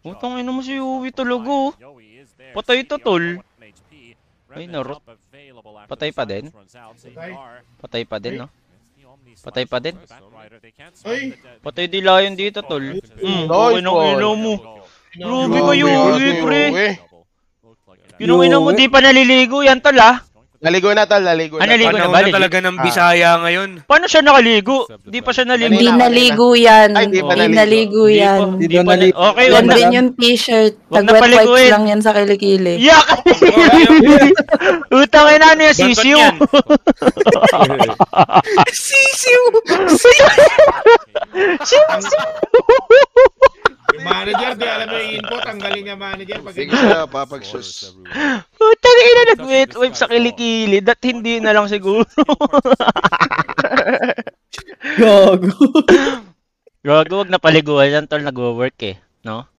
Utang ina mo si Uwi talaga oh. Patay to tol. Ay narot. Patay pa din? Patay pa din no? Patay pa din? Ay! Patay di Lion dito tol. Okay Nice ng one. ilaw mo. Grabe Grabe, kayo Uwi grabe, pre. Uwi. Yung ina mo di pa naliligo yan tol ah. Naligo na tol, naligo na. Naligo na Panahon ba? na talaga ng Bisaya ngayon. Paano siya nakaligo? Di pa siya naligo. Hindi Kanina, naligo yan. Ay, di pa Hindi naligo. naligo yan. Di pa na- Okay, wag Yan na. din yung t-shirt. Wag na Tag-wet paliguin. wipes lang yan sa kilikili. Yak! Utang ina ano yung Bantot sisiw. yan. Sisiw! Yung manager, di alam mo yung info, tanggalin niya manager. Pag Sige siya, papag-sus. Utang ina nag-wet wipe sa kilikili. Dat hindi na lang siguro. Gago. Gago, wag na paliguan yan tol, nagwo-work eh. No?